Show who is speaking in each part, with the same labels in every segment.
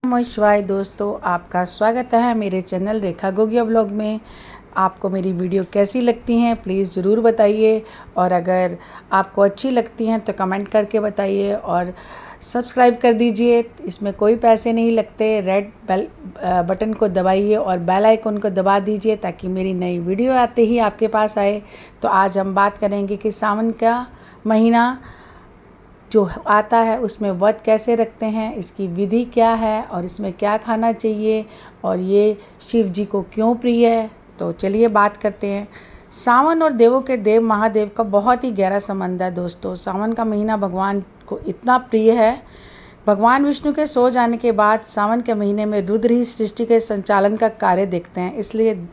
Speaker 1: नमः शिवाय दोस्तों, आपका स्वागत है मेरे चैनल रेखा गोगिया व्लॉग में। आपको मेरी वीडियो कैसी लगती हैं प्लीज़ ज़रूर बताइए, और अगर आपको अच्छी लगती हैं तो कमेंट करके बताइए और सब्सक्राइब कर दीजिए। इसमें कोई पैसे नहीं लगते। रेड बेल बटन को दबाइए और बेल आइकन को दबा दीजिए ताकि मेरी नई वीडियो आते ही आपके पास आए। तो आज हम बात करेंगे कि सावन का महीना जो आता है उसमें व्रत कैसे रखते हैं, इसकी विधि क्या है और इसमें क्या खाना चाहिए और ये शिव जी को क्यों प्रिय है। तो चलिए बात करते हैं। सावन और देवों के देव महादेव का बहुत ही गहरा संबंध है दोस्तों। सावन का महीना भगवान को इतना प्रिय है। भगवान विष्णु के सो जाने के बाद सावन के महीने में रुद्र ही सृष्टि के संचालन का कार्य देखते हैं। इसलिए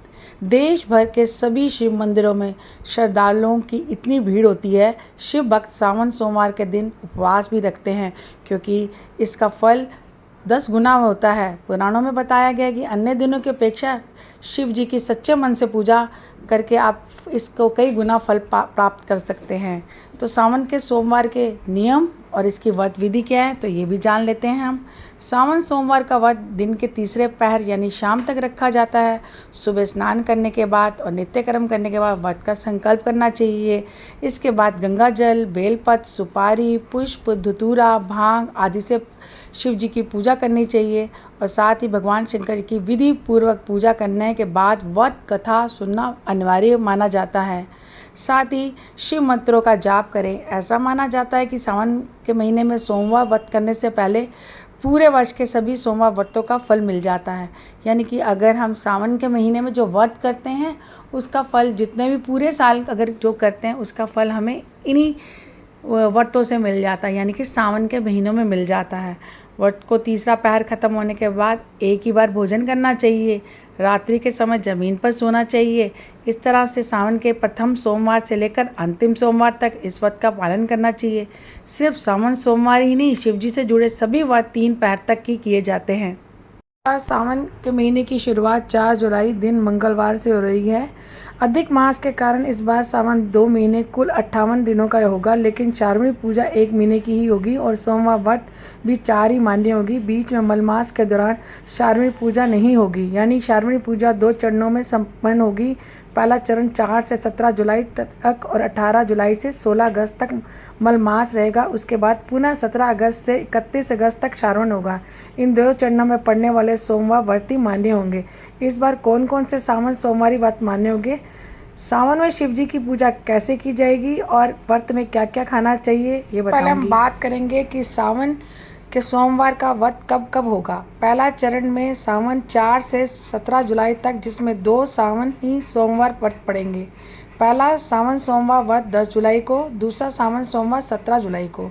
Speaker 1: देश भर के सभी शिव मंदिरों में श्रद्धालुओं की इतनी भीड़ होती है। शिव भक्त सावन सोमवार के दिन उपवास भी रखते हैं क्योंकि इसका फल 10 गुना होता है। पुराणों में बताया गया है कि अन्य दिनों की अपेक्षा शिव जी की सच्चे मन से पूजा करके आप इसको कई गुना फल प्राप्त कर सकते हैं। तो सावन के सोमवार के नियम और इसकी व्रत विधि क्या है तो ये भी जान लेते हैं हम। सावन सोमवार का व्रत दिन के तीसरे पहर यानी शाम तक रखा जाता है। सुबह स्नान करने के बाद और नित्य कर्म करने के बाद व्रत का संकल्प करना चाहिए। इसके बाद गंगा जल, बेलपत्र, सुपारी, पुष्प, धतूरा, भांग आदि से शिव जी की पूजा करनी चाहिए और साथ ही भगवान शंकर की विधि पूर्वक पूजा करने के बाद व्रत कथा सुनना अनिवार्य माना जाता है। साथ ही शिव मंत्रों का जाप करें। ऐसा माना जाता है कि सावन के महीने में सोमवार व्रत करने से पहले पूरे वर्ष के सभी सोमवार व्रतों का फल मिल जाता है। यानी कि अगर हम सावन के महीने में जो व्रत करते हैं उसका फल जितने भी पूरे साल अगर जो करते हैं उसका फल हमें इन्हीं व्रतों से मिल जाता है, यानी कि सावन के महीनों में मिल जाता है। व्रत को तीसरा पहर ख़त्म होने के बाद एक ही बार भोजन करना चाहिए। रात्रि के समय ज़मीन पर सोना चाहिए। इस तरह से सावन के प्रथम सोमवार से लेकर अंतिम सोमवार तक इस व्रत का पालन करना चाहिए। सिर्फ सावन सोमवार ही नहीं, शिव जी से जुड़े सभी व्रत 3 पहर तक की किए जाते हैं। सावन के महीने की शुरुआत 4 जुलाई दिन मंगलवार से हो रही है। अधिक मास के कारण इस बार सावन 2 महीने कुल 58 दिनों का होगा, लेकिन चारवीं पूजा 1 महीने की ही होगी और सोमवार व्रत भी 4 ही मान्य होगी। बीच में मलमास के दौरान चारवीं पूजा नहीं होगी, यानी चारवीं पूजा 2 चरणों में संपन्न होगी। पहला चरण 4 से 17 जुलाई तक और 18 जुलाई से 16 अगस्त तक मलमास रहेगा। उसके बाद पुनः 17 अगस्त से 31 अगस्त तक श्रावण होगा। इन 2 चरणों में पड़ने वाले सोमवार व्रत ही मान्य होंगे। इस बार कौन कौन से सावन सोमवारी व्रत मान्य होंगे, सावन में शिव जी की पूजा कैसे की जाएगी और व्रत में क्या क्या खाना चाहिए ये बताऊंगी। पहले हम बात करेंगे कि सावन के सोमवार का व्रत कब कब होगा। पहला चरण में सावन 4 से 17 जुलाई तक, जिसमें 2 सावन ही सोमवार व्रत पड़ेंगे। पहला सावन सोमवार व्रत 10 जुलाई को, दूसरा सावन सोमवार 17 जुलाई को।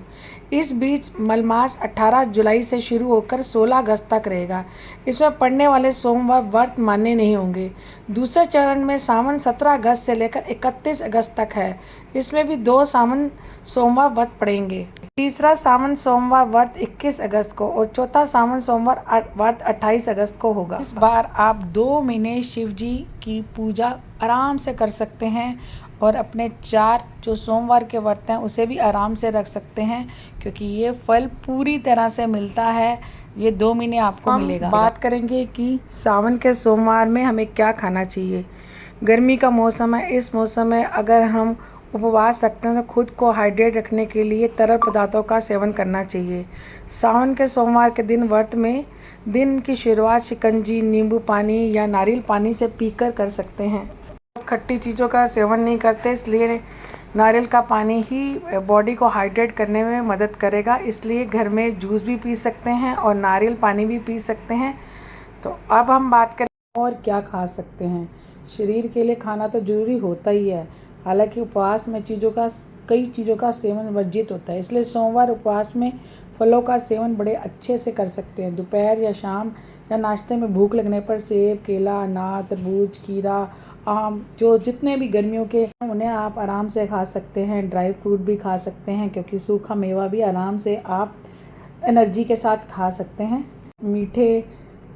Speaker 1: इस बीच मलमास 18 जुलाई से शुरू होकर 16 अगस्त तक रहेगा। इसमें पड़ने वाले सोमवार व्रत मान्य नहीं होंगे। दूसरे चरण में सावन 17 अगस्त से लेकर 31 अगस्त तक है। इसमें भी 2 सावन सोमवार व्रत पड़ेंगे। तीसरा सावन सोमवार व्रत 21 अगस्त को और चौथा सावन सोमवार व्रत 28 अगस्त को होगा। इस बार आप 2 महीने शिव जी की पूजा आराम से कर सकते हैं और अपने 4 जो सोमवार के व्रत हैं उसे भी आराम से रख सकते हैं, क्योंकि ये फल पूरी तरह से मिलता है। ये 2 महीने आपको मिलेगा। बात करेंगे कि सावन के सोमवार में हमें क्या खाना चाहिए। गर्मी का मौसम है, इस मौसम में अगर हम उपवास रखते हैं तो खुद को हाइड्रेट रखने के लिए तरल पदार्थों का सेवन करना चाहिए। सावन के सोमवार के दिन व्रत में दिन की शुरुआत शिकंजी, नींबू पानी या नारियल पानी से पीकर कर सकते हैं। खट्टी चीज़ों का सेवन नहीं करते, इसलिए नारियल का पानी ही बॉडी को हाइड्रेट करने में मदद करेगा। इसलिए घर में जूस भी पी सकते हैं और नारियल पानी भी पी सकते हैं। तो अब हम बात करें और क्या खा सकते हैं। शरीर के लिए खाना तो जरूरी होता ही है, हालांकि उपवास में कई चीज़ों का सेवन वर्जित होता है। इसलिए सोमवार उपवास में फलों का सेवन बड़े अच्छे से कर सकते हैं। दोपहर या शाम या नाश्ते में भूख लगने पर सेब, केला, अनार, तरबूज, खीरा, आम, जो जितने भी गर्मियों के उन्हें आप आराम से खा सकते हैं। ड्राई फ्रूट भी खा सकते हैं, क्योंकि सूखा मेवा भी आराम से आप एनर्जी के साथ खा सकते हैं। मीठे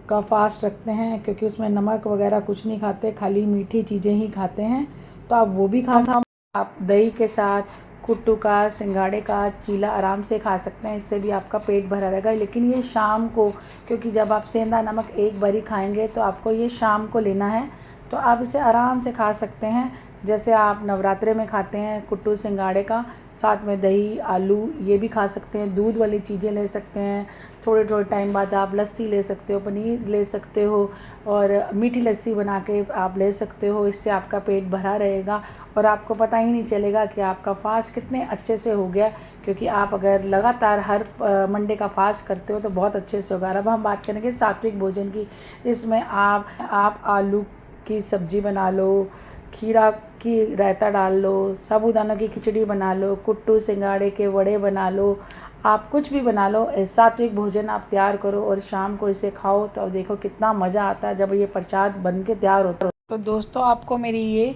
Speaker 1: का फास्ट रखते हैं क्योंकि उसमें नमक वगैरह कुछ नहीं खाते, खाली मीठी चीज़ें ही खाते हैं, तो आप वो भी खा सकते हैं। आप दही के साथ कुट्टू का, सिंघाड़े का चीला आराम से खा सकते हैं, इससे भी आपका पेट भरा रहेगा। लेकिन ये शाम को, क्योंकि जब आप सेंधा नमक एक बारी खाएंगे तो आपको ये शाम को लेना है, तो आप इसे आराम से खा सकते हैं। जैसे आप नवरात्रे में खाते हैं कुट्टू सिंघाड़े का, साथ में दही, आलू ये भी खा सकते हैं। दूध वाली चीज़ें ले सकते हैं। थोड़े थोड़े टाइम बाद आप लस्सी ले सकते हो, पनीर ले सकते हो, और मीठी लस्सी बना के आप ले सकते हो। इससे आपका पेट भरा रहेगा और आपको पता ही नहीं चलेगा कि आपका फास्ट कितने अच्छे से हो गया, क्योंकि आप अगर लगातार हर मंडे का फास्ट करते हो तो बहुत अच्छे से होगा। अब हम बात करेंगे सात्विक भोजन की। इसमें आप आलू की सब्ज़ी बना लो, खीरा की रायता डाल लो, साबूदाना की खिचड़ी बना लो, कुट्टू सिंघाड़े के वड़े बना लो, आप कुछ भी बना लो। सात्विक भोजन आप तैयार करो और शाम को इसे खाओ, तो देखो कितना मज़ा आता है जब ये प्रसाद बन के तैयार होता है। तो दोस्तों, आपको मेरी ये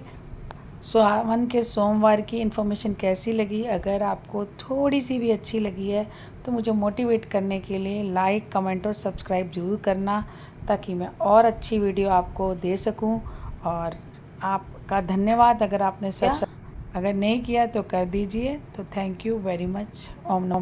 Speaker 1: सावन के सोमवार की इन्फॉर्मेशन कैसी लगी? अगर आपको थोड़ी सी भी अच्छी लगी है तो मुझे मोटिवेट करने के लिए लाइक, कमेंट और सब्सक्राइब ज़रूर करना, ताकि मैं और अच्छी वीडियो आपको दे सकूं। और आपका धन्यवाद अगर आपने अगर नहीं किया तो कर दीजिए। तो थैंक यू वेरी मच। ओम नमः।